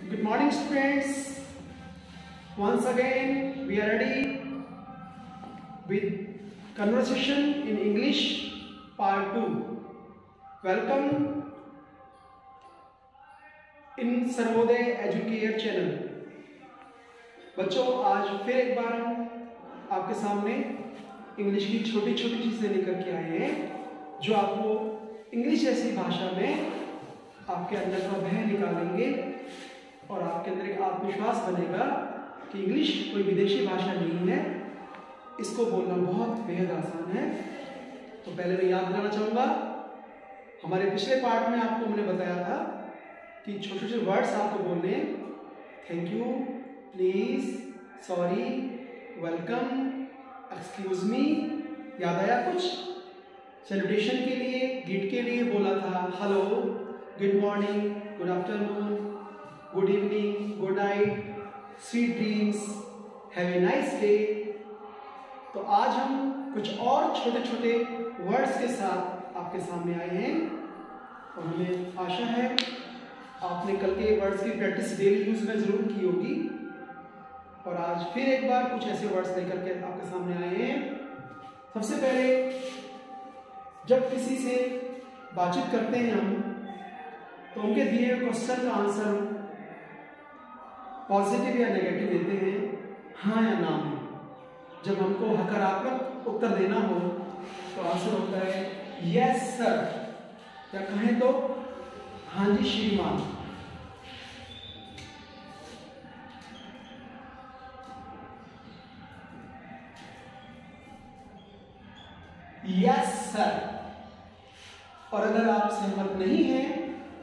Good morning, students. Once again, we are ready with conversation in English part 2. Welcome in Sarvodaya educare channel. बच्चों, आज फिर एक बार हम आपके सामने इंग्लिश की छोटी छोटी चीजें लेकर के आए हैं जो आपको इंग्लिश जैसी भाषा में आपके अंदर का भय निकालेंगे और आपके अंदर एक आत्मविश्वास बनेगा कि इंग्लिश कोई विदेशी भाषा नहीं है, इसको बोलना बहुत बेहद आसान है. तो पहले मैं याद दिलाना चाहूँगा, हमारे पिछले पार्ट में आपको मैंने बताया था कि छोटे छोटे वर्ड्स आपको बोलने हैं. Thank you, please, sorry, welcome, excuse me. याद आया कुछ? सैल्यूटेशन के लिए, ग्रीट के लिए बोला था hello, good morning, good afternoon, good evening, good night, sweet dreams, have a nice day. तो आज हम कुछ और छोटे छोटे वर्ड्स के साथ आपके सामने आए हैं और हमें आशा है आपने कल के वर्ड्स की प्रैक्टिस डेली यूज में जरूर की होगी. और आज फिर एक बार कुछ ऐसे वर्ड्स लेकर के आपके सामने आए हैं. सबसे पहले, जब किसी से बातचीत करते हैं हम, तो उनके दिए हुए क्वेश्चन का आंसर पॉजिटिव या नेगेटिव देते हैं, हाँ या ना में. जब हमको हकारात्मक उत्तर देना हो तो आंसर होता है यस सर, या कहें तो हाँ जी श्रीमान. Yes sir. और अगर आप सहमत नहीं हैं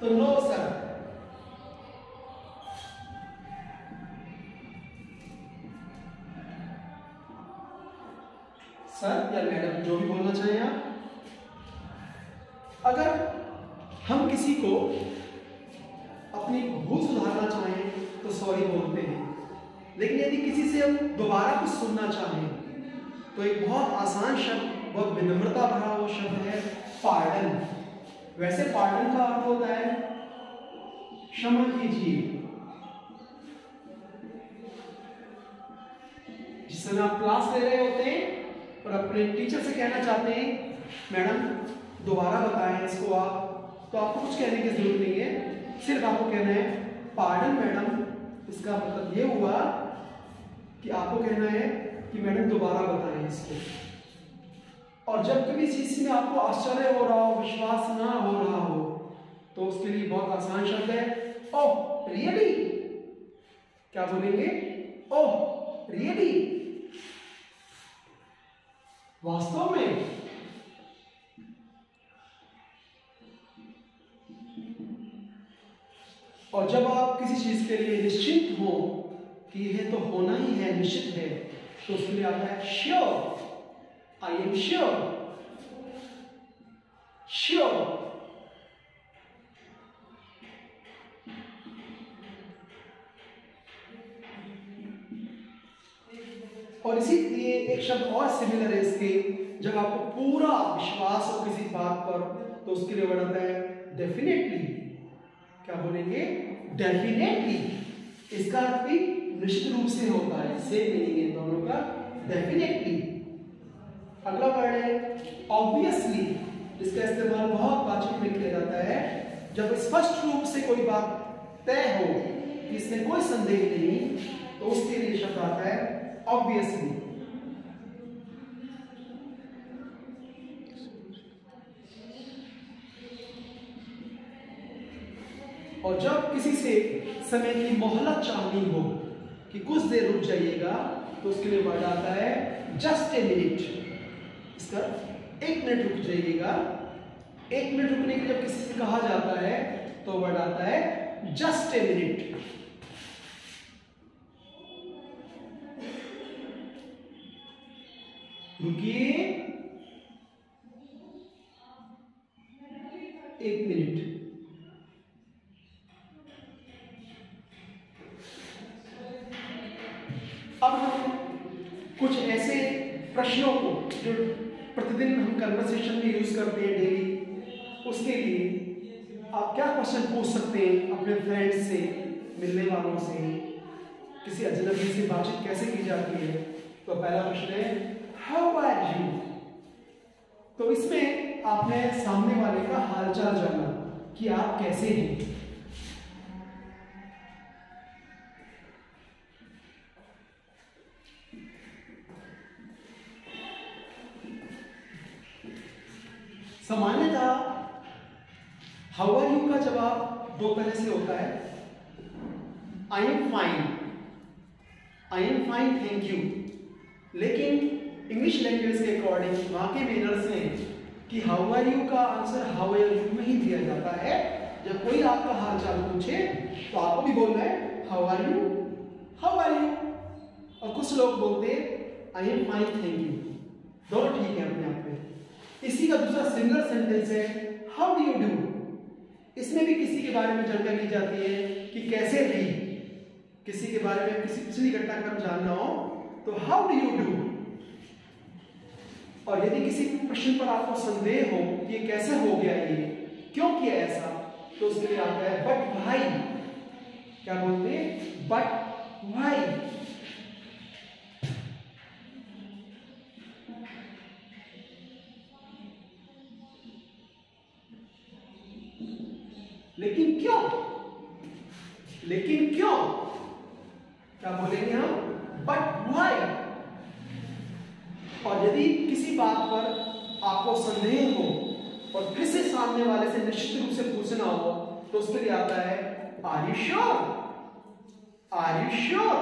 तो नो सर. सर या मैडम, जो भी बोलना चाहें आप. अगर हम किसी को अपनी भूल सुधारना चाहें तो सॉरी बोलते हैं, लेकिन यदि किसी से हम दोबारा कुछ सुनना चाहें तो एक बहुत आसान शब्द, बहुत विनम्रता भरा वो शब्द है पार्डन. वैसे पार्डन का अर्थ होता है क्षमा कीजिए. जिस समय आप क्लास ले रहे होते हैं और अपने टीचर से कहना चाहते हैं मैडम दोबारा बताएं इसको आप, तो आपको कुछ कहने की जरूरत नहीं है, सिर्फ आपको कहना है पार्डन मैडम. इसका मतलब ये हुआ कि आपको कहना है कि मैडम दोबारा बताएं इसको. और जब कभी चीज में आपको आश्चर्य हो रहा हो, विश्वास ना हो रहा हो, तो उसके लिए बहुत आसान शब्द है ओह रियली. क्या बोलेंगे? ओह रियली, वास्तव में. और जब आप किसी चीज के लिए निश्चिंत हो कि यह तो होना ही है, निश्चित है, तो उसके लिए आता है sure. I am sure, sure. और इसीलिए एक शब्द और सिमिलर है इसके, जब आपको पूरा विश्वास हो किसी बात पर, तो उसके लिए वर्ड आता है डेफिनेटली. क्या बोलेंगे? डेफिनेटली. इसका अर्थ भी निश्चित रूप से होता है, सेम मीनिंग है दोनों का, डेफिनेटली. अगला वर्ड है ऑब्वियसली. इसका इस्तेमाल बहुत बातचीत में किया जाता है जब स्पष्ट रूप से कोई बात तय हो कि इसमें कोई संदेह नहीं, तो उसके लिए शब्द आता है ऑब्वियसली. और जब किसी से समय की मोहलत चाहनी हो कि कुछ देर रुक जाइएगा, तो उसके लिए वर्ड आता है जस्ट ए मिनट. इसका 1 मिनट रुक जाइएगा. 1 मिनट रुकने के लिए जब किसी से कहा जाता है तो वर्ड आता है जस्ट ए मिनट. रुकिए 1 मिनट. अब हम कुछ ऐसे प्रश्नों को जो प्रतिदिन हम कन्वर्सेशन में यूज करते हैं डेली, उसके लिए आप क्या क्वेश्चन पूछ सकते हैं अपने फ्रेंड्स से मिलने वालों से, किसी अजनबी से बातचीत कैसे की जाती है? तो पहला प्रश्न है हाउ आर यू। तो इसमें आपने सामने वाले का हालचाल जाना कि आप कैसे हैं। सामान्यतः हाउ आर यू का जवाब दो तरह से होता है, आई am fine, I am fine thank you. लेकिन इंग्लिश लैंग्वेज के अकॉर्डिंग वहां के मेनर्स में कि हाउ आर यू का आंसर हाउ आर यू में ही दिया जाता है। जब कोई आपका हालचाल पूछे तो आपको भी बोलना है how are you, how are you. और कुछ लोग बोलते I am fine thank you, दोनों ठीक है अपने आप में। इसी का दूसरा सिमिलर सेंटेंस है हाउ डू यू डू। इसमें भी किसी के बारे में जानकारी दी जाती है कि कैसे भी, किसी के बारे में किसी पिछली घटनाक्रम जानना हो तो हाउ डू यू डू। और यदि किसी प्रश्न पर आपको संदेह हो कि ये कैसे हो गया, ये क्यों किया ऐसा, तो उसके लिए आता है बट व्हाई। क्या बोलते हैं? But why. लेकिन क्यों, लेकिन क्यों, क्या बोलेंगे हम? But why. और यदि किसी बात पर आपको संदेह हो और फिर से सामने वाले से निश्चित रूप से पूछना हो तो उसके लिए आता है are you sure, are you sure,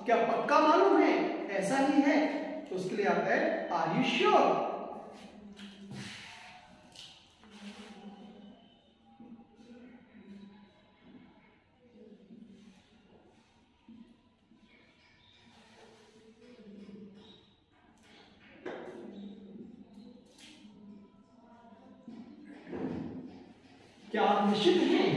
क्या पक्का मालूम है ऐसा ही है, तो उसके लिए आता है आर यू श्योर। क्या आप निश्चित हैं?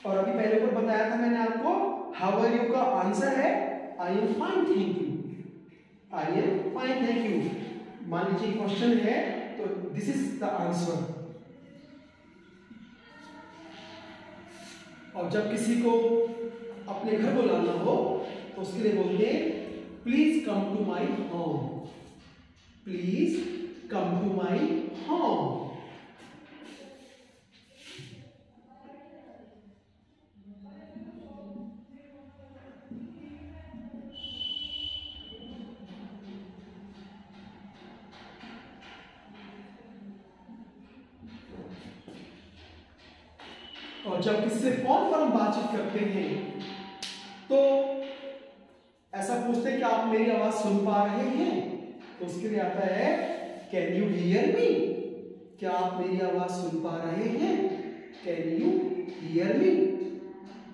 और अभी पहले ऊपर बताया था मैंने आपको हाउ आर यू का आंसर है आई am fine thank you, I am fine thank you. मान लीजिए क्वेश्चन है तो दिस इज द आंसर। और जब किसी को अपने घर बुलाना हो तो उसके लिए बोलते हैं please come to my home, please come to my home. और जब किसी से फोन पर हम बातचीत करते हैं तो ऐसा पूछते हैं कि आप मेरी आवाज सुन पा रहे हैं, तो उसके लिए आता है कैन यू हियर मी, क्या आप मेरी आवाज सुन पा रहे हैं, कैन यू हियर मी।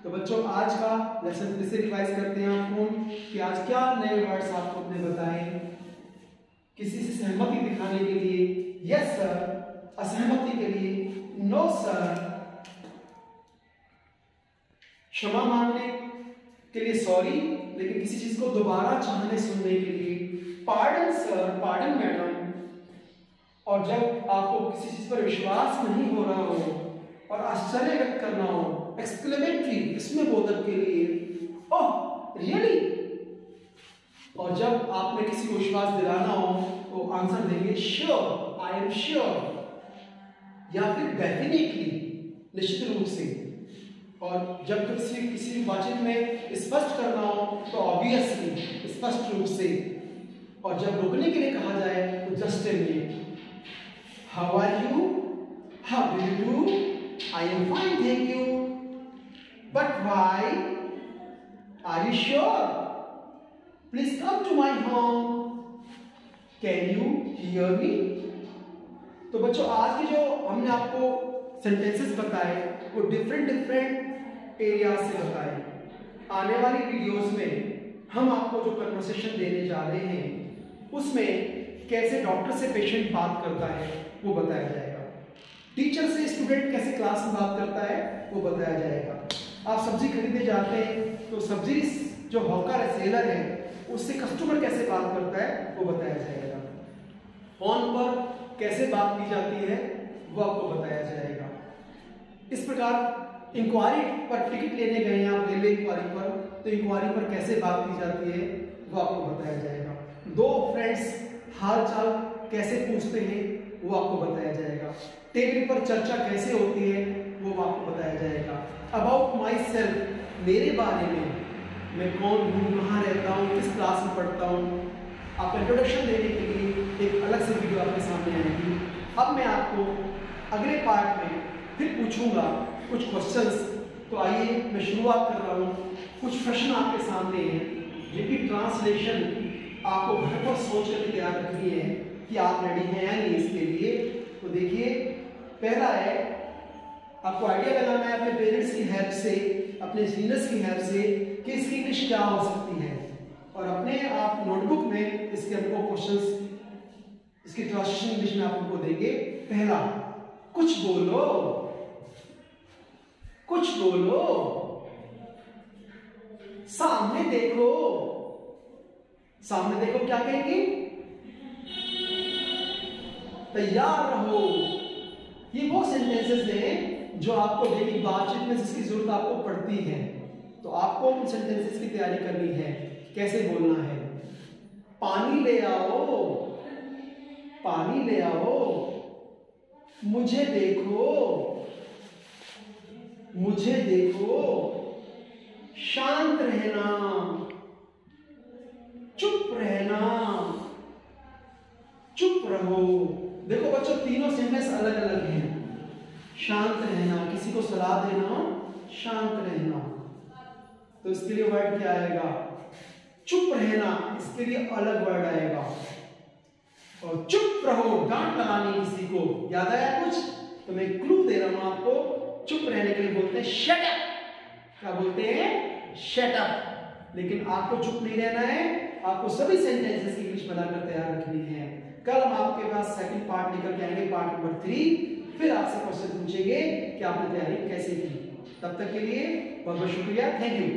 तो बच्चों आज का लेसन फिर से रिवाइज करते हैं आपको कि आज क्या नए वर्ड्स आपको अपने बताए। किसी से सहमति दिखाने के लिए यस सर, असहमति के लिए नो सर, क्षमा मांगने के लिए सॉरी, लेकिन किसी चीज को दोबारा चाहने सुनने के लिए पार्डन सर, पार्डन मैडम। और जब आपको किसी चीज पर विश्वास नहीं हो रहा हो और आश्चर्य व्यक्त करना हो, एक्सक्लेमेटरी इसमें बोधक के लिए ओह रियली। और जब आपने किसी को विश्वास दिलाना हो तो आंसर देंगे श्योर, आई एम श्योर, या फिर डेफिनेटली, निश्चित रूप से। और जब किसी बातचीत में स्पष्ट करना हो तो ऑब्वियसली, स्पष्ट रूप से। और जब रुकने के लिए कहा जाए तो just a minute, how are you, how do you do, I am fine thank you, but why, are you sure, please come to my home, can you hear me. तो बच्चों आज के जो हमने आपको सेंटेंसेस बताए वो डिफरेंट एरियाज से बताए। आने वाली वीडियोस में हम आपको जो कन्वर्सेशन देने जा रहे हैं उसमें कैसे डॉक्टर से पेशेंट बात करता है वो बताया जाएगा, टीचर से स्टूडेंट कैसे क्लास में बात करता है वो बताया जाएगा। आप सब्जी खरीदने जाते हैं तो सब्जी जो हॉकर है, सेलर है, उससे कस्टमर कैसे बात करता है वो बताया जाएगा। फोन पर कैसे बात की जाती है वो आपको बताया जाएगा। इस प्रकार इंक्वायरी पर टिकट लेने गए हैं आप रेलवे इंक्वायरी पर, तो इंक्वायरी पर कैसे बात की जाती है वो आपको बताया जाएगा। दो फ्रेंड्स हाल चाल कैसे पूछते हैं वो आपको बताया जाएगा। टेबल पर चर्चा कैसे होती है वो आपको बताया जाएगा। अबाउट माई सेल्फ, मेरे बारे में, मैं कौन हूँ, कहाँ रहता हूँ, किस क्लास में पढ़ता हूँ, आप इंट्रोडक्शन देने के लिए एक अलग से वीडियो आपके सामने आएगी। अब मैं आपको अगले पार्ट में फिर पूछूंगा कुछ क्वेश्चंस। तो आइए मैं शुरुआत कर रहा हूँ। कुछ प्रश्न आपके सामने हैं जिनकी ट्रांसलेशन आपको घर पर सोच कर तैयार रखनी है कि आप रेडी हैं या नहीं इसके लिए। तो देखिए, पहला है, आपको आइडिया लगाना है अपने पेरेंट्स की हेल्प से, अपने सीनियर्स की हेल्प से कि इसकी इंग्लिश क्या हो सकती है, और अपने आप नोटबुक में इसके हमको क्वेश्चंस, इसकी ट्रांसलेशन इंग्लिश में आप उनको देंगे। पहला, कुछ बोलो, कुछ बोलो, सामने देखो, सामने देखो क्या कहेंगे, तैयार रहो। ये वो सेंटेंसेस हैं जो आपको डेली बातचीत में जिसकी जरूरत आपको पड़ती है, तो आपको उन सेंटेंसेस की तैयारी करनी है, कैसे बोलना है। पानी ले आओ, पानी ले आओ, मुझे देखो, मुझे देखो, शांत रहना, चुप रहना, चुप रहो। देखो बच्चों, तीनों सेंटेंस अलग अलग हैं। शांत रहना, किसी को सलाह देना, शांत रहना, तो इसके लिए वर्ड क्या आएगा, चुप रहना, इसके लिए अलग वर्ड आएगा। और चुप रहो, डांट लगानी किसी को, याद आया कुछ? तो मैं क्लू दे रहा हूं आपको। चुप रहने के लिए बोलते हैं शट अप। क्या बोलते हैं? Shut up. लेकिन आपको चुप नहीं रहना है, आपको सभी सेंटेंसेस की इंग्लिश बनाकर तैयार रखनी है। कल हम आपके पास सेकंड पार्ट लेकर के आएंगे, पार्ट नंबर 3। फिर आपसे क्वेश्चन पूछेंगे कि आपने तैयारी कैसे की। तब तक के लिए बहुत बहुत शुक्रिया, थैंक यू।